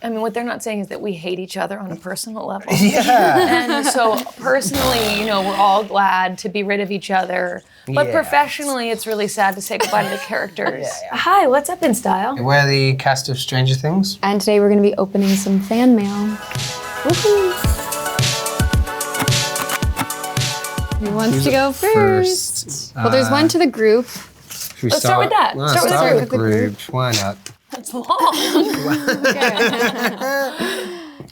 I mean, what they're not saying is that we hate each other on a personal level. Yeah. And so personally, we're all glad to be rid of each other. But professionally, it's really sad to say goodbye to the characters. Hi, what's up, InStyle? We're the cast of Stranger Things. And today we're going to be opening some fan mail. Woo-hoo. Who wants to go first? Well, there's one to the group. Let's start with that. Start with the group. Why not? That's long.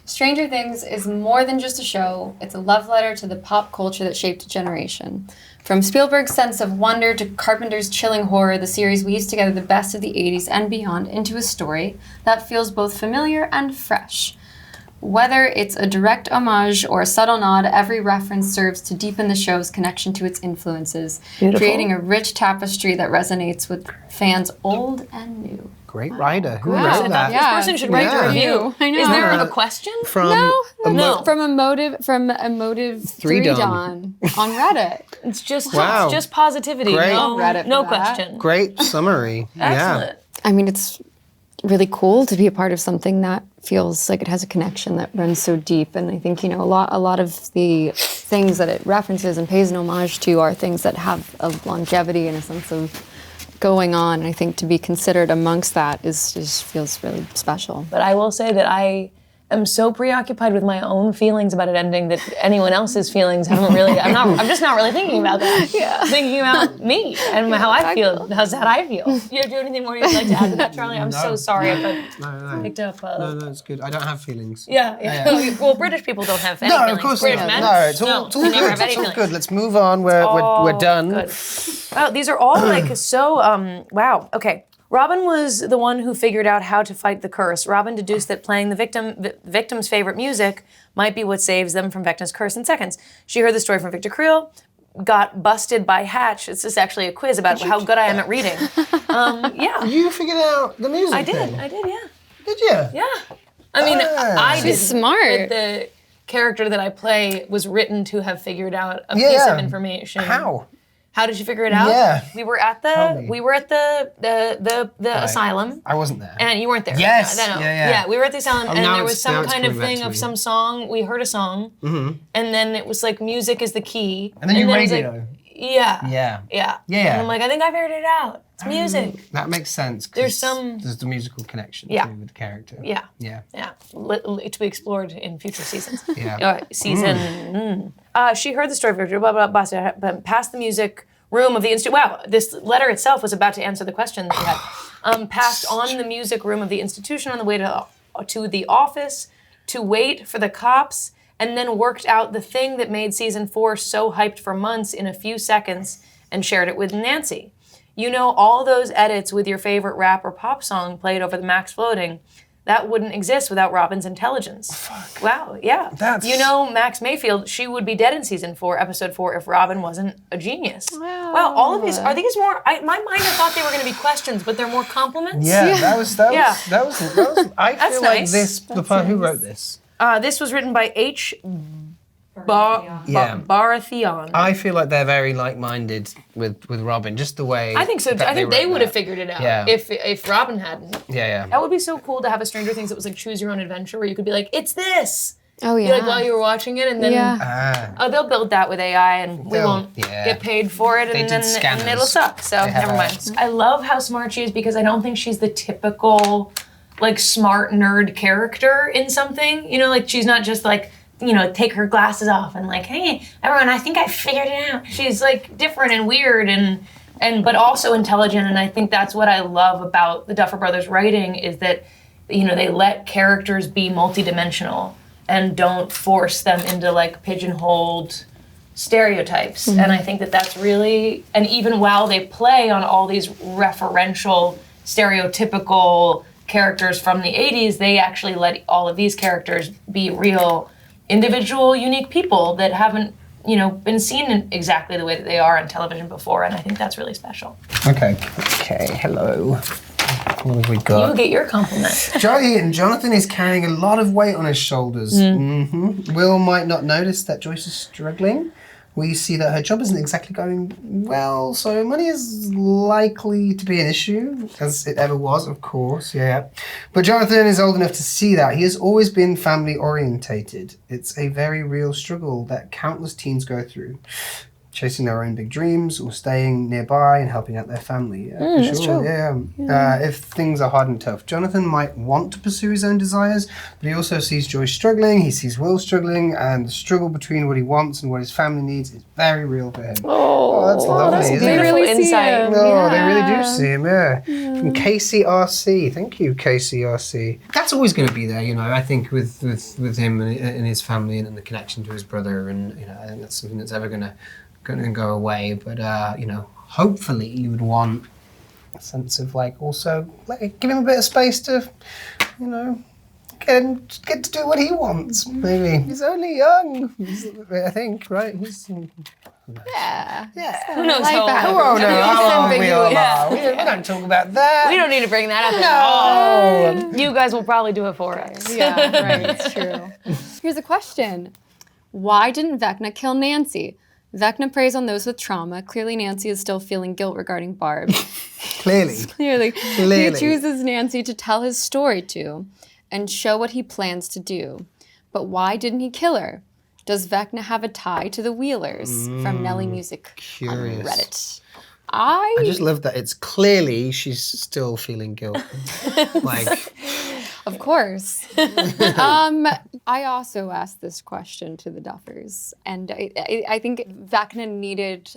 Stranger Things is more than just a show. It's a love letter to the pop culture that shaped a generation. From Spielberg's sense of wonder to Carpenter's chilling horror, the series weaves together the best of the 80s and beyond into a story that feels both familiar and fresh. Whether it's a direct homage or a subtle nod, every reference serves to deepen the show's connection to its influences, creating a rich tapestry that resonates with fans old and new. Great writer. Who wrote that? This person should write the review. I know. Is there a question? From From Emotive 3 Dawn on Reddit. It's just Wow. just positivity. Great. No, Reddit no for that. question. Great summary. Excellent. I mean, it's really cool to be a part of something that feels like it has a connection that runs so deep. And I think, a lot of the things that it references and pays an homage to are things that have a longevity and a sense of going on. And I think to be considered amongst that just feels really special. But I will say that I am so preoccupied with my own feelings about it ending that anyone else's feelings haven't really, I'm just not really thinking about that. I'm thinking about me and how I feel, how sad I feel. Do you do anything more you'd like to add to that, Charlie? I'm so sorry if I picked up. No, it's good. I don't have feelings. Yeah. Well, British people don't have any feelings. No, of course British not. men? No, it's all they never good. have any It's all feelings. good. Let's move on. We're done. Good. Wow, these are all like so, wow. Okay. Robin was the one who figured out how to fight the curse. Robin deduced that playing the victim's favorite music might be what saves them from Vecna's curse in seconds. She heard the story from Victor Creel, got busted by Hatch. It's just actually a quiz about how good I am at reading. Yeah. You figured out the music I did, thing? yeah. Did you? Yeah. I mean, I did. She's smart. But the character that I play was written to have figured out a piece of information. How? How did you figure it out? Yeah. We were at the asylum. I wasn't there. And you weren't there. Yes. No. Yeah. Yeah, we were at the asylum, and now there was it's some kind coming of back thing to of me. some song. We heard a song, and then it was like music is the key. And then you it was radio. like, yeah. Yeah. And I'm like, I think I figured it out. It's music. That makes sense. 'Cause there's the musical connection too, with the character. Yeah. Yeah. To be explored in future seasons. Yeah. She heard the story of Victor, blah, blah, blah, but passed the music room of the institute. Wow, this letter itself was about to answer the question that you had. Passed on the music room of the institution on the way to the office to wait for the cops, and then worked out the thing that made season 4 so hyped for months in a few seconds and shared it with Nancy. All those edits with your favorite rap or pop song played over the max floating, that wouldn't exist without Robin's intelligence. Fuck. Wow, yeah. Max Mayfield, she would be dead in season 4, episode 4, if Robin wasn't a genius. Wow, all of these, are these more, my mind thought they were going to be questions, but they're more compliments? Yeah, that was I That's feel like nice. Who wrote this? This was written by H. Baratheon. I feel like they're very like-minded with Robin, just the way. I think so. that I think they wrote would have that. figured it out Yeah. if Robin hadn't. Yeah. That would be so cool to have a Stranger Things that was like choose your own adventure, where you could be like, it's this. Oh, yeah. Like while you were watching it, and then they'll build that with AI, and we won't get paid for it, and then it'll suck. So never mind. I love how smart she is because I don't think she's the typical like smart nerd character in something. Like she's not just like take her glasses off and like, hey, everyone, I think I figured it out. She's like different and weird and but also intelligent, and I think that's what I love about the Duffer Brothers writing is that they let characters be multidimensional and don't force them into like pigeonholed stereotypes. And I think that that's really, and even while they play on all these referential, stereotypical characters from the 80s, they actually let all of these characters be real, individual, unique people that haven't, been seen in exactly the way that they are on television before, and I think that's really special. Okay, hello. What have we got? You get your compliment. Joey and Jonathan is carrying a lot of weight on his shoulders. Will might not notice that Joyce is struggling. we see that her job isn't exactly going well, so money is likely to be an issue, as it ever was, of course, yeah. But Jonathan is old enough to see that. He has always been family orientated. It's a very real struggle that countless teens go through. Chasing their own big dreams or staying nearby and helping out their family. Yeah, for that's sure. true. Yeah. If things are hard and tough, Jonathan might want to pursue his own desires, but he also sees Joy struggling, he sees Will struggling, and the struggle between what he wants and what his family needs is very real for him. Oh, that's lovely, that's isn't a it? beautiful Really see insight. him. Oh, they really do see him, yeah. From KCRC. Thank you, KCRC. That's always going to be there, you know, I think with him and his family and the connection to his brother, and, you know, I think that's something that's ever going to go away, but you know, hopefully you would want a sense of like also like give him a bit of space to, you know, get to do what he wants. Maybe he's only young. I think, right? He's Yeah. Who knows Like how that. who old we are. Yeah. We don't talk about that. We don't need to bring that up at all. You guys will probably do it for us. Yeah, right, it's true. Here's a question. Why didn't Vecna kill Nancy? Vecna preys on those with trauma. Clearly, Nancy is still feeling guilt regarding Barb. Clearly. He chooses Nancy to tell his story to and show what he plans to do. But why didn't he kill her? Does Vecna have a tie to the Wheelers? From Nelly Music Curious. on Reddit. I just love that it's clearly she's still feeling guilt. Like, of course. I also asked this question to the Duffers, and I think Vecna needed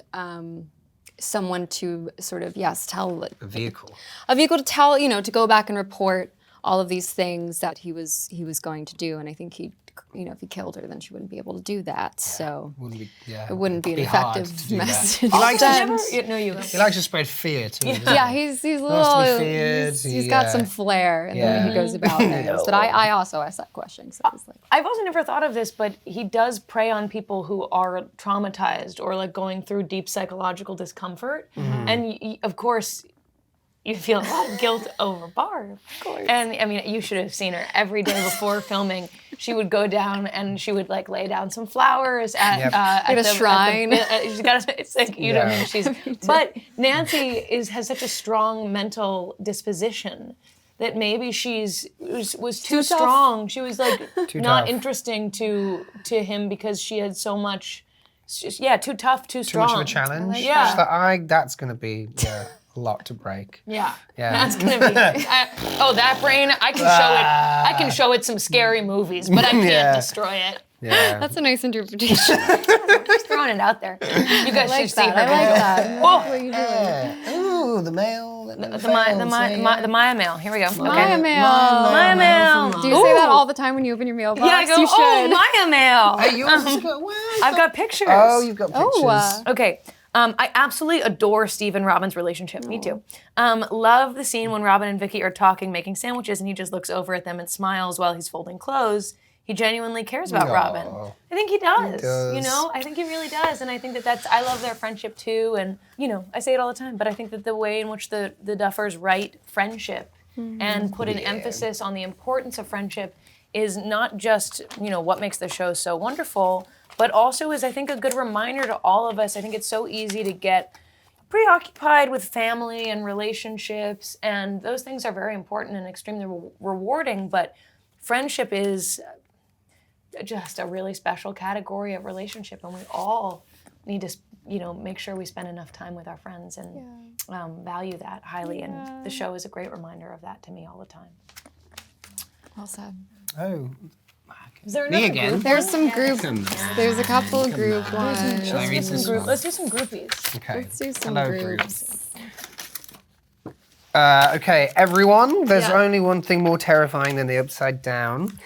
someone to sort of, tell... a vehicle. A vehicle to tell, you know, to go back and report all of these things that he was going to do, and I think he... You know, if he killed her, then she wouldn't be able to do that. So it wouldn't be an effective message. He likes to to spread fear too. Yeah, he's a little. He's got some flair in the way he goes about things. But I also asked that question. So I was like, I've also never thought of this, but he does prey on people who are traumatized or like going through deep psychological discomfort, and of course. You feel a lot of guilt over Barb. Of course. And I mean, you should have seen her every day before filming. She would go down and she would like lay down some flowers at a shrine. She's got. It's like you know, she's. But Nancy has such a strong mental disposition that maybe was too strong. She was like not interesting to him because she had so much. Too tough, too strong. Too much of a challenge. That's going to be. A lot to break. Yeah. That's gonna be. That brain! I can show it. I can show it some scary movies, but I can't destroy it. Yeah. That's a nice interpretation. Just throwing it out there. You guys should see her. I like that. Oh. What are you doing? Ooh, the mail. The Maya mail. Here we go. Maya mail. Maya mail. Do you say that all the time when you open your mailbox? Yeah, I go, you should. Maya mail. Hey, I've got pictures. Oh, you've got pictures. Okay. I absolutely adore Steve and Robin's relationship. Me too. Love the scene when Robin and Vicky are talking, making sandwiches, and he just looks over at them and smiles while he's folding clothes. He genuinely cares about Robin. I think he does. You know, I think he really does, and I think I love their friendship too. And you know, I say it all the time, but I think that the way in which the Duffers write friendship and put an emphasis on the importance of friendship is not just what makes the show so wonderful. But also is, I think, a good reminder to all of us. I think it's so easy to get preoccupied with family and relationships, and those things are very important and extremely rewarding, but friendship is just a really special category of relationship, and we all need to make sure we spend enough time with our friends and value that highly, and the show is a great reminder of that to me all the time. Well said. Oh. Is there Me another again? group? There's some group. There's a couple of group ones. Let's do some groupies. Okay. Let's do some Hello, groups. Okay, everyone. There's only one thing more terrifying than the Upside Down.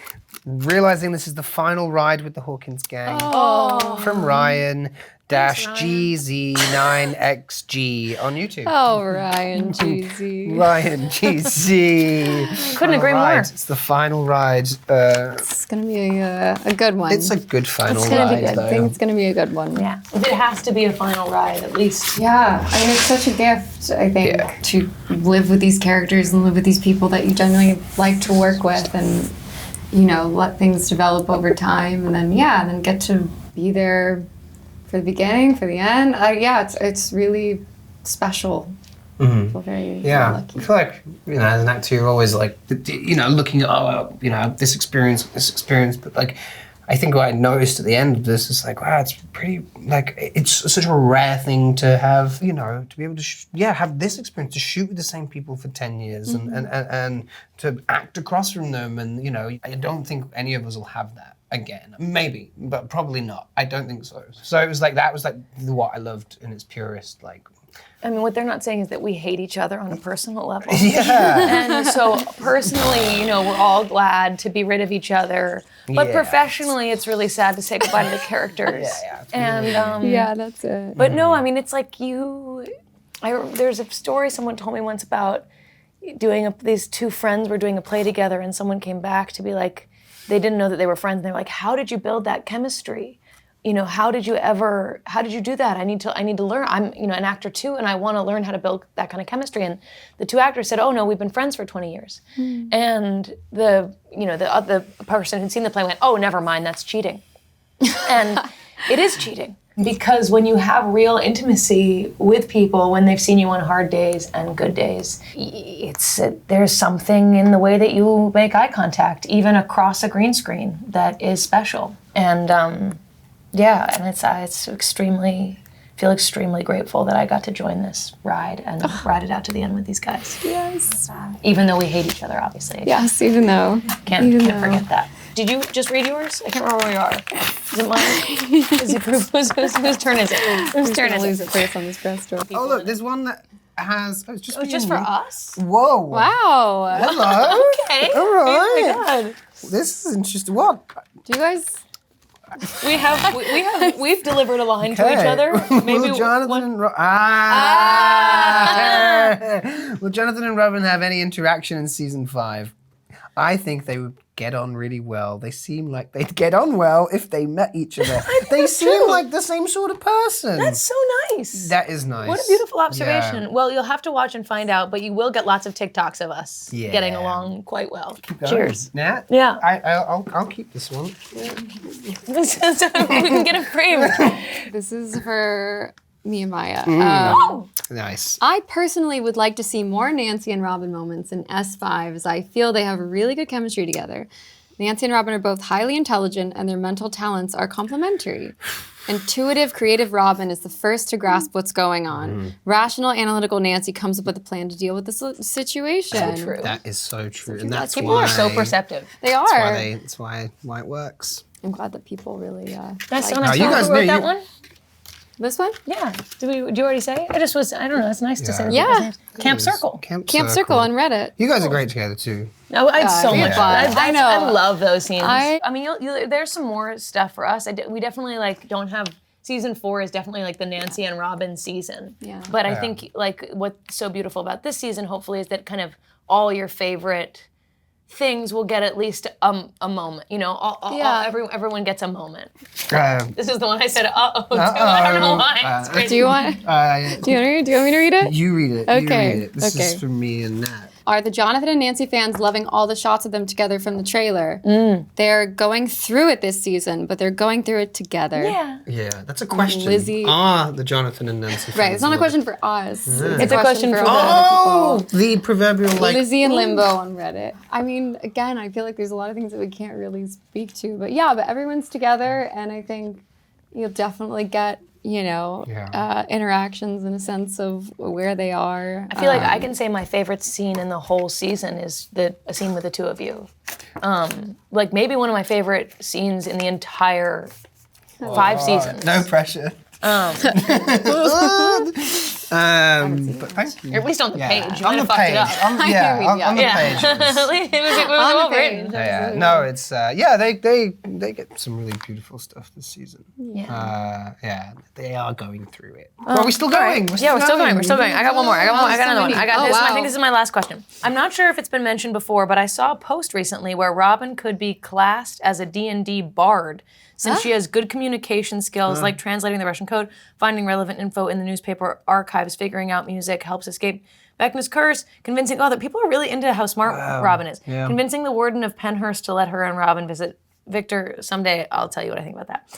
Realizing this is the final ride with the Hawkins gang. From Ryan GZ9XG on YouTube. Oh, Ryan GZ. Ryan GZ. Couldn't agree more. It's the final ride. It's going to be a good one. It's a good final It's gonna ride, be good. though. I think it's going to be a good one. Yeah. It has to be a final ride, at least. Yeah. I mean, it's such a gift, I think, to live with these characters and live with these people that you genuinely like to work with and, let things develop over time and then get to be there for the beginning, for the end. It's really special. I feel very lucky. I feel like, as an actor, you're always like, looking at, this experience, but like, I think what I noticed at the end of this is like, wow, it's pretty, like, it's such a rare thing to have, to be able to, have this experience, to shoot with the same people for 10 years and to act across from them. And, I don't think any of us will have that again. Maybe, but probably not. I don't think so. So it was like, that was like what I loved in its purest, like, I mean, what they're not saying is that we hate each other on a personal level. Yeah. And so personally, we're all glad to be rid of each other. But professionally, it's really sad to say goodbye to the characters. And that's it. But no, I mean, it's like there's a story someone told me once about these two friends were doing a play together, and someone came back to be like, they didn't know that they were friends. And they were like, how did you build that chemistry? How did you do that? I need to learn. I'm, an actor too, and I want to learn how to build that kind of chemistry. And the two actors said, oh no, we've been friends for 20 years. And the person who'd seen the play went, oh, never mind, that's cheating. And it is cheating. Because when you have real intimacy with people, when they've seen you on hard days and good days, there's something in the way that you make eye contact, even across a green screen, that is special. And and it's feel extremely grateful that I got to join this ride and ride it out to the end with these guys. Yes. Even though we hate each other, obviously. Yes, even though. Can't forget that. Did you just read yours? I can't remember where you are. Is it mine? Is it whose turn is it? Whose turn is it? Lose it first on this breaststroke. Oh look, there's one that has. Oh, it's just, just for us? Whoa. Wow. Hello. Okay. All right. Oh my God. This is interesting. What? Do you guys? We've delivered a line to each other. Maybe will Jonathan and will Jonathan and Robin have any interaction in season 5? I think they would get on really well. They seem like they'd get on well if they met each other. They seem like the same sort of person. That's so nice. That is nice. What a beautiful observation. Yeah. Well, you'll have to watch and find out, but you will get lots of TikToks of us getting along quite well. Cheers. Nat? Yeah. I'll keep this one. So we can get it framed. This is for me and Maya. Nice. I personally would like to see more Nancy and Robin moments in S5, as I feel they have really good chemistry together. Nancy and Robin are both highly intelligent, and their mental talents are complementary. Intuitive, creative Robin is the first to grasp what's going on. Rational, analytical Nancy comes up with a plan to deal with the situation. So true. That is so true. And that's people are so perceptive. They are. That's why it works. I'm glad that people really That's like you guys wrote that one? This one? Yeah. Did you already say? I don't know. It's nice to say. Yeah. Camp Circle. Camp Circle on Reddit. You guys are great together too. No, it's so much fun. I know. I love those scenes. I mean, there's some more stuff for us. We definitely don't have. Season 4 is definitely like the Nancy and Robin season. Yeah. But I think what's so beautiful about this season, hopefully, is that kind of all your favorite things will get at least a moment. Everyone gets a moment. This is the one I said, uh-oh, too. I don't know why. Do you want me to read it? You read it. Okay. You read it. This is for me and Nat. Are the Jonathan and Nancy fans loving all the shots of them together from the trailer? They're going through it this season, but they're going through it together. Yeah, that's a question. Lizzie. The Jonathan and Nancy fans. Right, it's not a question for us. It's a question for other people. The proverbial Lizzie in limbo on Reddit. I mean, again, I feel like there's a lot of things that we can't really speak to, but everyone's together, and I think you'll definitely get interactions in a sense of where they are. I feel like I can say my favorite scene in the whole season is a scene with the two of you. Maybe one of my favorite scenes in the entire 5 seasons. No pressure. But thank you. Or at least on the page. On the page. On the page. It was well written. No, it's they get some really beautiful stuff this season. They are going through it. Are we still going? We're still going. I got one more. I got another one. I got this. Wow. I think this is my last question. I'm not sure if it's been mentioned before, but I saw a post recently where Robin could be classed as a D&D bard, since she has good communication skills, like translating the Russian code, finding relevant info in the newspaper archives, figuring out music, helps escape Vecna's curse, convincing, that people are really into how smart Robin is. Yeah. Convincing the warden of Penhurst to let her and Robin visit Victor, someday I'll tell you what I think about that.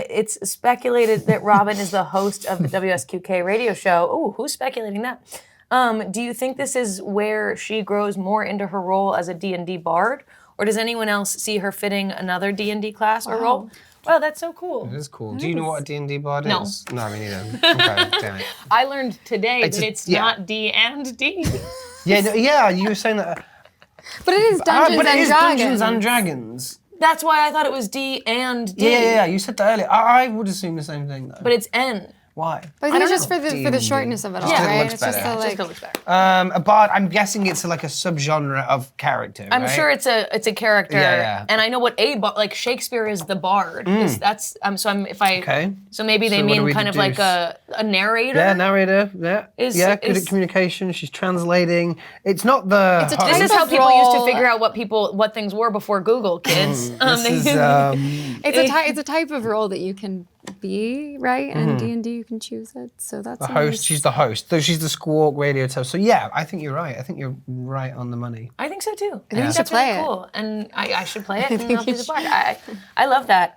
It's speculated that Robin is the host of the WSQK radio show. Ooh, who's speculating that? Do you think this is where she grows more into her role as a D&D bard? Or does anyone else see her fitting another D&D class or role? Wow, that's so cool. It is cool. Do you know what a D&D bard No. is? No, me neither. Okay, damn it. I learned today that it's not D and D. Yeah, you were saying that. But it is Dungeons and Dragons. Dungeons and Dragons. That's why I thought it was D and D. Yeah, you said that earlier. I would assume the same thing, though. But it's N. Why? But I think it's just for the shortness of it all, right? Looks It's just better. so, like, Just looks better. A bard, I'm guessing it's like a subgenre of character, I'm right? sure it's a character, Yeah. and I know what like Shakespeare is the bard. That's Okay. So maybe they So what do mean we kind of like deduce? a narrator. Yeah, narrator. Yeah, good is- at communication. She's translating. It's not the. It's a This type is how of people used to role- figure out what things were before Google, kids. It's a type of role that you can be, right? And D&D you can choose it. So that's the host. She's the host. So she's the Squawk radio host. So yeah, I think you're right. I think you're right on the money. I think so too. I think you should play it. Cool, and I should play it. And I'll be the bard. I love that.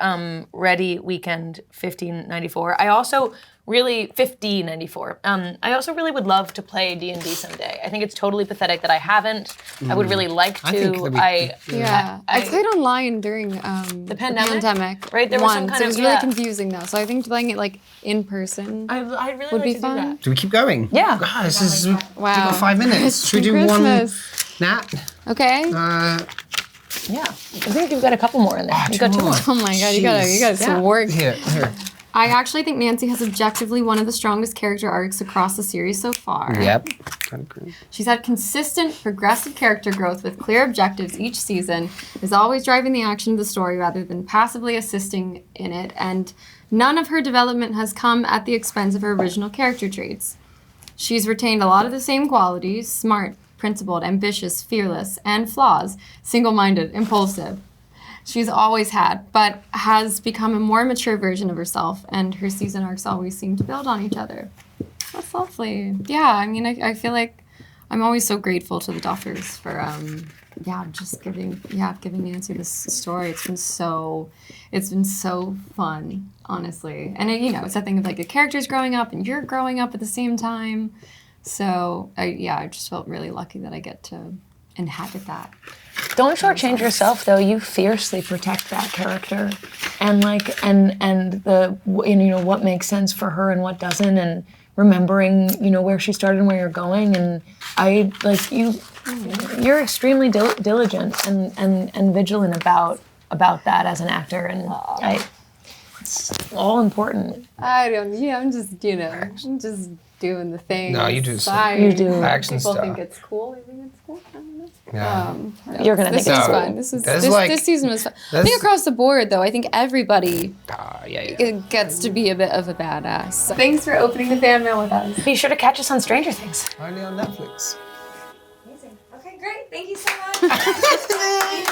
Ready Weekend 1594. I also really 1594. I also really would love to play D&D someday. I think it's totally pathetic that I haven't. I would really like to. I think that I played online during the pandemic? Right, there was some once. kind It was of- really yeah. confusing though. So I think playing it like in person. I'd really Would like be to fun. do that. Do we keep going? Yeah. God, this is. We've Wow. got 5 minutes. Should we do Christmas. one? Nat. Okay. Yeah, I think you've got a couple more in there. You've got 2 more. Oh my god, you got some work. Here. I actually think Nancy has objectively one of the strongest character arcs across the series so far. Yep. I agree. She's had consistent, progressive character growth with clear objectives each season, is always driving the action of the story rather than passively assisting in it, and none of her development has come at the expense of her original character traits. She's retained a lot of the same qualities: smart, principled, ambitious, fearless, and flaws: single-minded, impulsive. She's always had, but has become a more mature version of herself, and her season arcs always seem to build on each other. That's lovely. Yeah, I mean, I feel like I'm always so grateful to the Duffers for, just giving Nancy this story. It's been so fun, honestly. And it's that thing of like the characters growing up and you're growing up at the same time. So I just felt really lucky that I get to inhabit that. Don't shortchange yourself, though. You fiercely protect that character, and the what makes sense for her and what doesn't, and remembering where she started and where you're going. And I like you. You're extremely diligent and vigilant about that as an actor, and it's all important. I'm just doing the thing. No, you do. You do. Action People stuff. think it's cool. I think it's cool. I don't know. Yeah. You're gonna think This it's is cool. fun. This season was fun. I think across the board, though, I think everybody it gets to be a bit of a badass. So thanks for opening the fan mail with us. Be sure to catch us on Stranger Things. Only on Netflix. Amazing. Okay, great. Thank you so much.